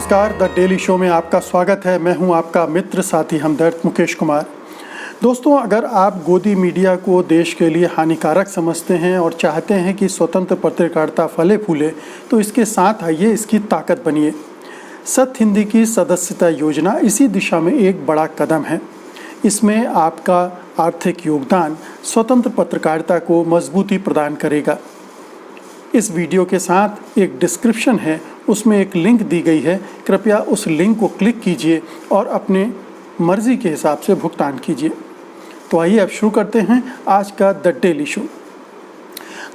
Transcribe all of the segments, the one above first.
नमस्कार, the daily show में आपका स्वागत है। मैं हूं आपका मित्र साथी हमदर्द मुकेश कुमार। दोस्तों, अगर आप गोदी मीडिया को देश के लिए हानिकारक समझते हैं और चाहते हैं कि स्वतंत्र पत्रकारिता फले फूले, तो इसके साथ आइए इसकी ताकत बनिए। सत्य हिंदी की सदस्यता योजना इसी दिशा में एक बड़ा कदम है। इसमें आपका आर्थिक योगदान स्वतंत्र पत्रकारिता को मजबूती प्रदान करेगा। इस वीडियो के साथ एक डिस्क्रिप्शन है, उसमें एक लिंक दी गई है। कृपया उस लिंक को क्लिक कीजिए और अपने मर्जी के हिसाब से भुगतान कीजिए। तो आइए अब शुरू करते हैं आज का द डेली शो।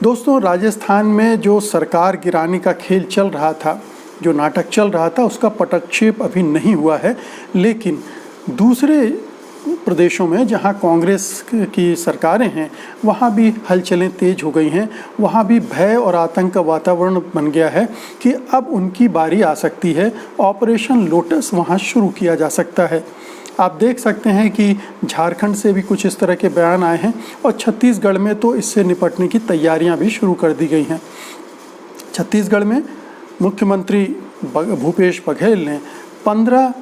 दोस्तों, राजस्थान में जो सरकार गिराने का खेल चल रहा था, जो नाटक चल रहा था, उसका पटक्षेप अभी नहीं हुआ है। लेकिन दूसरे प्रदेशों में जहां कांग्रेस की सरकारें हैं, वहां भी हलचलें तेज हो गई हैं। वहां भी भय और आतंक का वातावरण बन गया है कि अब उनकी बारी आ सकती है। ऑपरेशन लोटस वहां शुरू किया जा सकता है। आप देख सकते हैं कि झारखंड से भी कुछ इस तरह के बयान आए हैं और छत्तीसगढ़ में तो इससे निपटने की तैयारियां भी शुरू कर दी गई हैं। छत्तीसगढ़ में मुख्यमंत्री भूपेश बघेल ने 15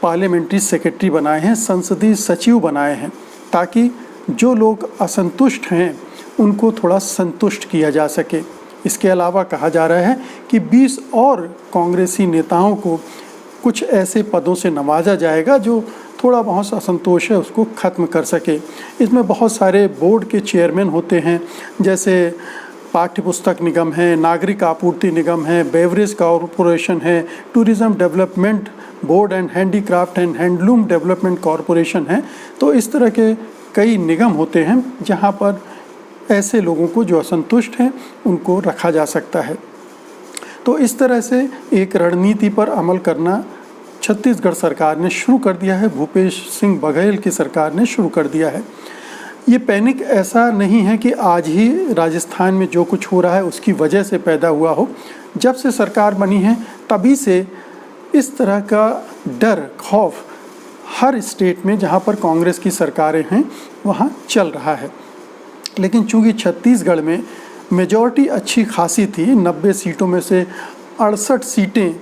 पार्लियामेंट्री सेक्रेटरी बनाए हैं, संसदीय सचिव बनाए हैं, ताकि जो लोग असंतुष्ट हैं उनको थोड़ा संतुष्ट किया जा सके। इसके अलावा कहा जा रहा है कि 20 और कांग्रेसी नेताओं को कुछ ऐसे पदों से नवाजा जाएगा जो थोड़ा बहुत असंतोष है उसको ख़त्म कर सके। इसमें बहुत सारे बोर्ड के चेयरमैन होते हैं, जैसे पाठ्य पुस्तक निगम है, नागरिक आपूर्ति निगम है, बेवरेज कॉरपोरेशन है, tourism development board and handicraft and handloom development corporation है। तो इस तरह के कई निगम होते हैं जहां पर ऐसे लोगों को जो असंतुष्ट हैं उनको रखा जा सकता है। तो इस तरह से एक रणनीति पर अमल करना छत्तीसगढ़ सरकार ने शुरू कर दिया है, भूपेश सिंह बघेल की सरकार ने शुरू कर दिया है। ये पैनिक ऐसा नहीं है कि आज ही राजस्थान में जो कुछ हो रहा है उसकी वजह से पैदा हुआ हो। जब से सरकार बनी है तभी से इस तरह का डर, खौफ हर स्टेट में जहाँ पर कांग्रेस की सरकारें हैं वहाँ चल रहा है। लेकिन चूँकि छत्तीसगढ़ में मेजॉरिटी अच्छी खासी थी, 90 सीटों में से 68 सीटें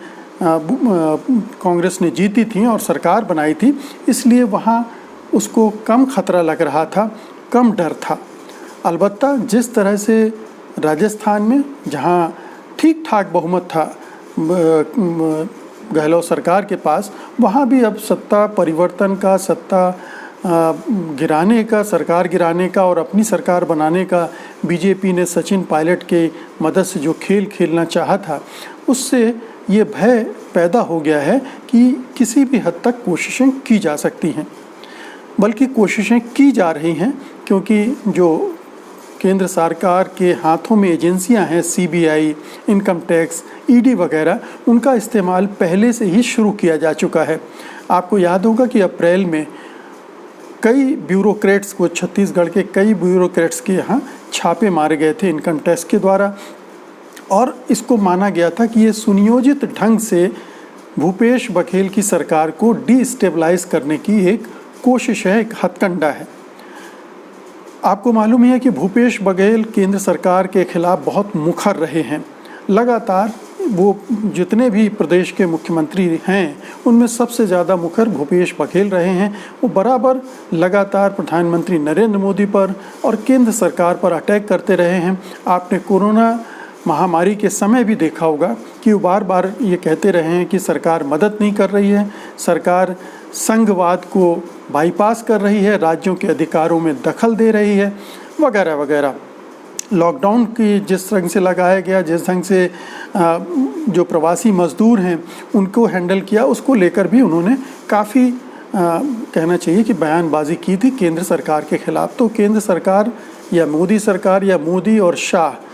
कांग्रेस ने जीती थी और सरकार बनाई थी, इसलिए वहाँ उसको कम खतरा लग रहा था, कम डर था। अलबत्ता जिस तरह से राजस्थान में जहाँ ठीक ठाक बहुमत था गहलोत सरकार के पास, वहाँ भी अब सत्ता परिवर्तन का, सत्ता गिराने का, सरकार गिराने का और अपनी सरकार बनाने का बीजेपी ने सचिन पायलट के मदद से जो खेल खेलना चाहा था, उससे ये भय पैदा हो गया है कि किसी भी हद तक कोशिशें की जा सकती हैं। बल्कि कोशिशें की जा रही हैं, क्योंकि जो केंद्र सरकार के हाथों में एजेंसियां हैं, सीबीआई, इनकम टैक्स, ईडी वगैरह, उनका इस्तेमाल पहले से ही शुरू किया जा चुका है। आपको याद होगा कि अप्रैल में कई ब्यूरोक्रेट्स को, छत्तीसगढ़ के कई ब्यूरोक्रेट्स के यहाँ छापे मारे गए थे इनकम टैक्स के द्वारा, और इसको माना गया था कि ये सुनियोजित ढंग से भूपेश बघेल की सरकार को डिस्टेबलाइज करने की एक कोशिश है, एक हथकंडा है। आपको मालूम ही है कि भूपेश बघेल केंद्र सरकार के खिलाफ बहुत मुखर रहे हैं। लगातार वो जितने भी प्रदेश के मुख्यमंत्री हैं उनमें सबसे ज़्यादा मुखर भूपेश बघेल रहे हैं। वो बराबर लगातार प्रधानमंत्री नरेंद्र मोदी पर और केंद्र सरकार पर अटैक करते रहे हैं। आपने कोरोना महामारी के समय भी देखा होगा कि वो बार बार ये कहते रहे हैं कि सरकार मदद नहीं कर रही है, सरकार संघवाद को बाईपास कर रही है, राज्यों के अधिकारों में दखल दे रही है, वगैरह वगैरह। लॉकडाउन की जिस ढंग से लगाया गया, जिस ढंग से जो प्रवासी मजदूर हैं उनको हैंडल किया, उसको लेकर भी उन्होंने काफ़ी कहना चाहिए कि बयानबाजी की थी केंद्र सरकार के खिलाफ। तो केंद्र सरकार या मोदी सरकार या मोदी और शाह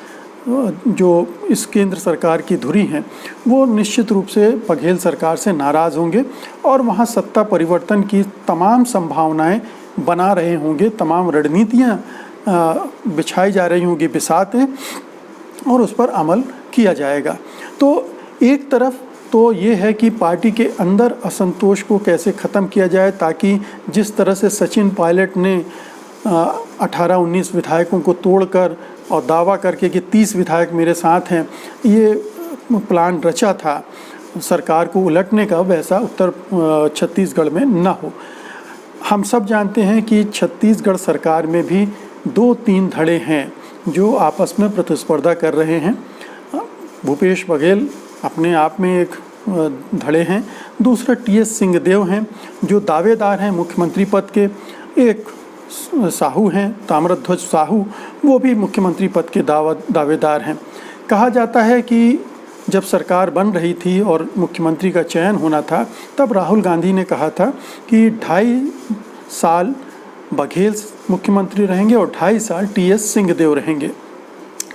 जो इस केंद्र सरकार की धुरी हैं, वो निश्चित रूप से बघेल सरकार से नाराज़ होंगे और वहाँ सत्ता परिवर्तन की तमाम संभावनाएं बना रहे होंगे, तमाम रणनीतियाँ बिछाई जा रही होंगी, बिसातें, और उस पर अमल किया जाएगा। तो एक तरफ तो ये है कि पार्टी के अंदर असंतोष को कैसे ख़त्म किया जाए, ताकि जिस तरह से सचिन पायलट ने 18-19 विधायकों को तोड़कर और दावा करके कि 30 विधायक मेरे साथ हैं, ये प्लान रचा था, सरकार को उलटने का वैसा उत्तर छत्तीसगढ़ में न हो। हम सब जानते हैं कि छत्तीसगढ़ सरकार में भी 2-3 धड़े हैं जो आपस में प्रतिस्पर्धा कर रहे हैं। भूपेश बघेल अपने आप में एक धड़े हैं, दूसरा टीएस सिंहदेव हैं जो दावेदार हैं मुख्यमंत्री पद के, एक साहू हैं ताम्रध्वज साहू, वो भी मुख्यमंत्री पद के दावेदार हैं। कहा जाता है कि जब सरकार बन रही थी और मुख्यमंत्री का चयन होना था तब राहुल गांधी ने कहा था कि 2.5 साल बघेल मुख्यमंत्री रहेंगे और 2.5 साल टीएस सिंहदेव रहेंगे।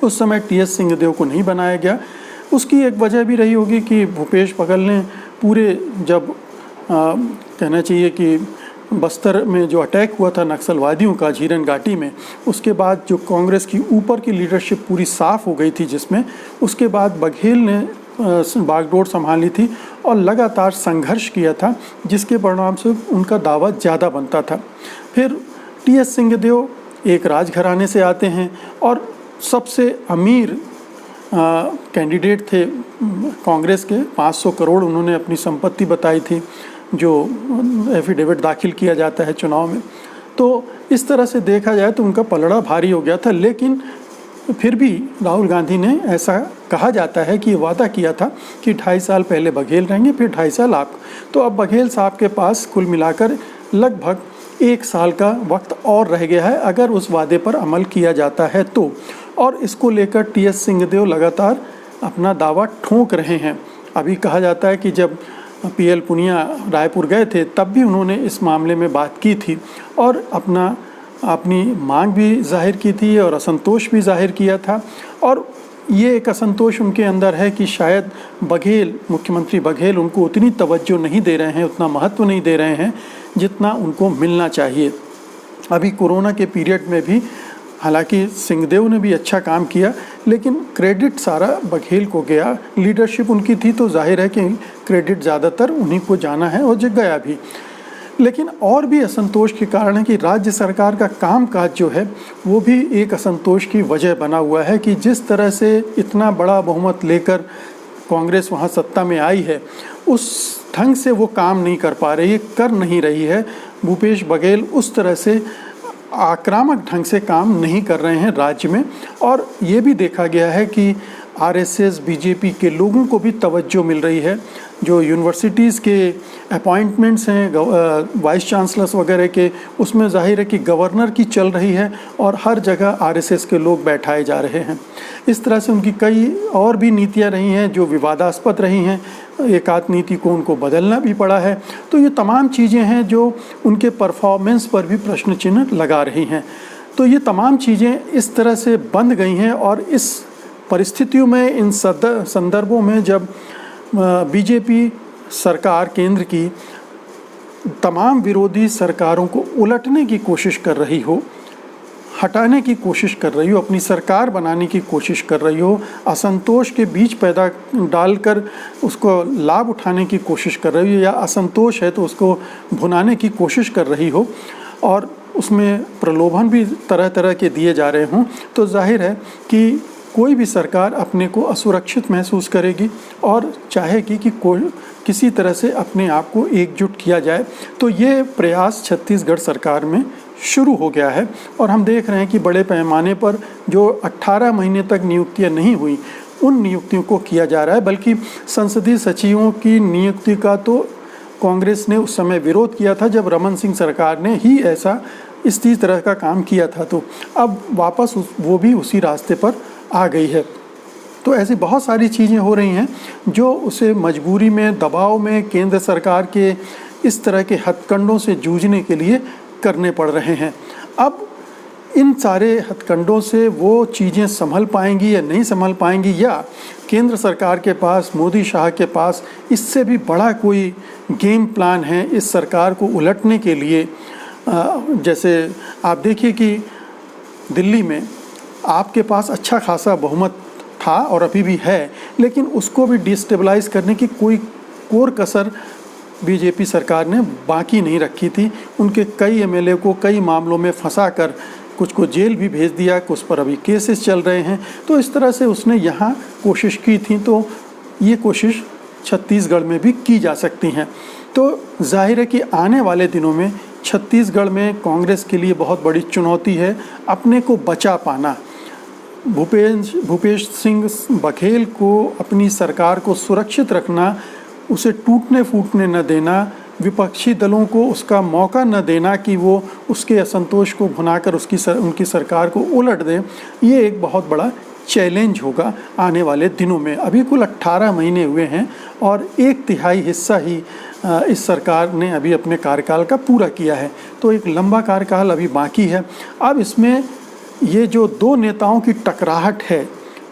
उस समय टीएस सिंहदेव को नहीं बनाया गया। उसकी एक वजह भी रही होगी कि भूपेश बघेल ने पूरे जब कहना चाहिए कि बस्तर में जो अटैक हुआ था नक्सलवादियों का झीरन घाटी में, उसके बाद जो कांग्रेस की ऊपर की लीडरशिप पूरी साफ हो गई थी, जिसमें उसके बाद बघेल ने बागडोर संभाली थी और लगातार संघर्ष किया था, जिसके परिणाम से उनका दावा ज़्यादा बनता था। फिर टीएस सिंहदेव एक राजघराने से आते हैं और सबसे अमीर कैंडिडेट थे कांग्रेस के। 500 करोड़ उन्होंने अपनी संपत्ति बताई थी जो एफिडेविट दाखिल किया जाता है चुनाव में। तो इस तरह से देखा जाए तो उनका पलड़ा भारी हो गया था, लेकिन फिर भी राहुल गांधी ने ऐसा कहा जाता है कि वादा किया था कि 2.5 साल पहले बघेल रहेंगे, फिर 2.5 साल आप। तो अब बघेल साहब के पास कुल मिलाकर लगभग 1 साल का वक्त और रह गया है अगर उस वादे पर अमल किया जाता है तो। और इसको लेकर टीएस सिंहदेव लगातार अपना दावा ठोक रहे हैं। अभी कहा जाता है कि जब पीएल पुनिया रायपुर गए थे तब भी उन्होंने इस मामले में बात की थी और अपनी मांग भी जाहिर की थी और असंतोष भी जाहिर किया था। और ये एक असंतोष उनके अंदर है कि शायद बघेल, मुख्यमंत्री बघेल उनको उतनी तवज्जो नहीं दे रहे हैं, उतना महत्व नहीं दे रहे हैं जितना उनको मिलना चाहिए। अभी कोरोना के पीरियड में भी हालांकि सिंहदेव ने भी अच्छा काम किया, लेकिन क्रेडिट सारा बघेल को गया। लीडरशिप उनकी थी तो जाहिर है कि क्रेडिट ज़्यादातर उन्हीं को जाना है और जो गया भी। लेकिन और भी असंतोष के कारण है कि राज्य सरकार का कामकाज जो है वो भी एक असंतोष की वजह बना हुआ है कि जिस तरह से इतना बड़ा बहुमत लेकर कांग्रेस वहाँ सत्ता में आई है, उस ढंग से वो काम नहीं कर पा रही है, कर नहीं रही है। भूपेश बघेल उस तरह से आक्रामक ढंग से काम नहीं कर रहे हैं राज्य में। और ये भी देखा गया है कि आरएसएस बीजेपी के लोगों को भी तवज्जो मिल रही है। जो यूनिवर्सिटीज़ के अपॉइंटमेंट्स हैं वाइस चांसलर्स वगैरह के, उसमें जाहिर है कि गवर्नर की चल रही है और हर जगह आरएसएस के लोग बैठाए जा रहे हैं। इस तरह से उनकी कई और भी नीतियां रही हैं जो विवादास्पद रही हैं। एक आध नीति को उनको बदलना भी पड़ा है। तो ये तमाम चीज़ें हैं जो उनके परफॉर्मेंस पर भी प्रश्न चिन्ह लगा रही हैं। तो ये तमाम चीज़ें इस तरह से बंध गई हैं और इस परिस्थितियों में, इन संदर्भों में जब बीजेपी सरकार केंद्र की तमाम विरोधी सरकारों को उलटने की कोशिश कर रही हो, हटाने की कोशिश कर रही हो, अपनी सरकार बनाने की कोशिश कर रही हो, असंतोष के बीज पैदा डालकर उसको लाभ उठाने की कोशिश कर रही हो, या असंतोष है तो उसको भुनाने की कोशिश कर रही हो और उसमें प्रलोभन भी तरह तरह के दिए जा रहे हों, तो जाहिर है कि कोई भी सरकार अपने को असुरक्षित महसूस करेगी और चाहेगी कि किसी तरह से अपने आप को एकजुट किया जाए। तो ये प्रयास छत्तीसगढ़ सरकार में शुरू हो गया है और हम देख रहे हैं कि बड़े पैमाने पर जो 18 महीने तक नियुक्तियां नहीं हुई, उन नियुक्तियों को किया जा रहा है। बल्कि संसदीय सचिवों की नियुक्ति का तो कांग्रेस ने उस समय विरोध किया था जब रमन सिंह सरकार ने ही ऐसा इसी तरह का काम किया था। तो अब वापस वो भी उसी रास्ते पर आ गई है। तो ऐसी बहुत सारी चीज़ें हो रही हैं जो उसे मजबूरी में, दबाव में केंद्र सरकार के इस तरह के हथकंडों से जूझने के लिए करने पड़ रहे हैं। अब इन सारे हथकंडों से वो चीज़ें संभल पाएंगी या नहीं संभल पाएंगी, या केंद्र सरकार के पास, मोदी शाह के पास इससे भी बड़ा कोई गेम प्लान है इस सरकार को उलटने के लिए। जैसे आप देखिए कि दिल्ली में आपके पास अच्छा खासा बहुमत था और अभी भी है, लेकिन उसको भी डिस्टेबलाइज करने की कोई कोर कसर बीजेपी सरकार ने बाकी नहीं रखी थी। उनके कई एमएलए को कई मामलों में फंसाकर कुछ को जेल भी भेज दिया, कुछ पर अभी केसेस चल रहे हैं। तो इस तरह से उसने यहाँ कोशिश की थी। तो ये कोशिश छत्तीसगढ़ में भी की जा सकती हैं। तो जाहिर है कि आने वाले दिनों में छत्तीसगढ़ में कांग्रेस के लिए बहुत बड़ी चुनौती है अपने को बचा पाना। भूपेश सिंह बघेल को अपनी सरकार को सुरक्षित रखना, उसे टूटने फूटने न देना, विपक्षी दलों को उसका मौका न देना कि वो उसके असंतोष को भुनाकर उनकी सरकार को उलट दें, ये एक बहुत बड़ा चैलेंज होगा आने वाले दिनों में। अभी कुल 18 महीने हुए हैं और 1/3 हिस्सा ही इस सरकार ने अभी अपने कार्यकाल का पूरा किया है, तो एक लंबा कार्यकाल अभी बाकी है। अब इसमें ये जो दो नेताओं की टकराहट है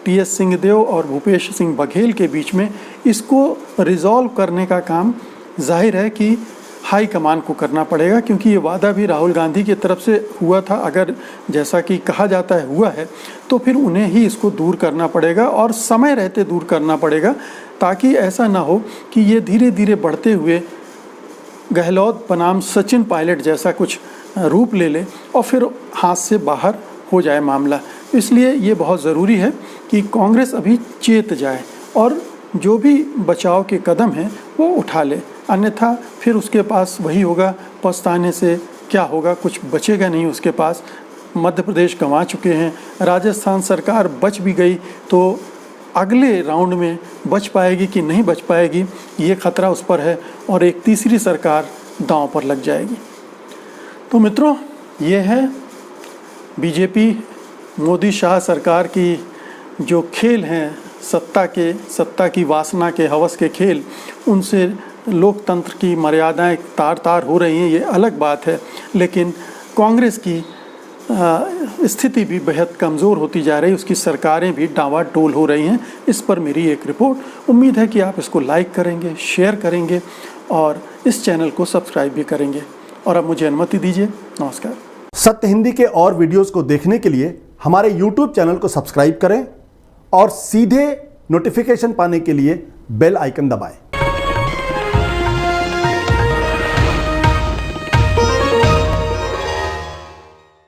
टी.एस. सिंहदेव और भूपेश सिंह बघेल के बीच में, इसको रिजॉल्व करने का काम जाहिर है कि हाई कमान को करना पड़ेगा, क्योंकि ये वादा भी राहुल गांधी की तरफ से हुआ था। अगर जैसा कि कहा जाता है हुआ है, तो फिर उन्हें ही इसको दूर करना पड़ेगा और समय रहते दूर करना पड़ेगा, ताकि ऐसा ना हो कि ये धीरे धीरे बढ़ते हुए गहलोत बनाम सचिन पायलट जैसा कुछ रूप ले ले और फिर हाथ से बाहर हो जाए मामला। इसलिए ये बहुत ज़रूरी है कि कांग्रेस अभी चेत जाए और जो भी बचाव के कदम हैं वो उठा ले, अन्यथा फिर उसके पास वही होगा, पछताने से क्या होगा, कुछ बचेगा नहीं उसके पास। मध्य प्रदेश गंवा चुके हैं, राजस्थान सरकार बच भी गई तो अगले राउंड में बच पाएगी कि नहीं बच पाएगी, ये खतरा उस पर है और एक तीसरी सरकार दांव पर लग जाएगी। तो मित्रों, ये है बीजेपी मोदी शाह सरकार की जो खेल हैं, सत्ता की वासना के, हवस के खेल, उनसे लोकतंत्र की मर्यादाएं तार तार हो रही हैं, ये अलग बात है। लेकिन कांग्रेस की स्थिति भी बेहद कमज़ोर होती जा रही है, उसकी सरकारें भी डावाडोल हो रही हैं। इस पर मेरी एक रिपोर्ट। उम्मीद है कि आप इसको लाइक करेंगे, शेयर करेंगे और इस चैनल को सब्सक्राइब भी करेंगे। और अब मुझे अनुमति दीजिए, नमस्कार। सत्य हिंदी के और वीडियोस को देखने के लिए हमारे YouTube चैनल को सब्सक्राइब करें और सीधे नोटिफिकेशन पाने के लिए बेल आइकन दबाएं।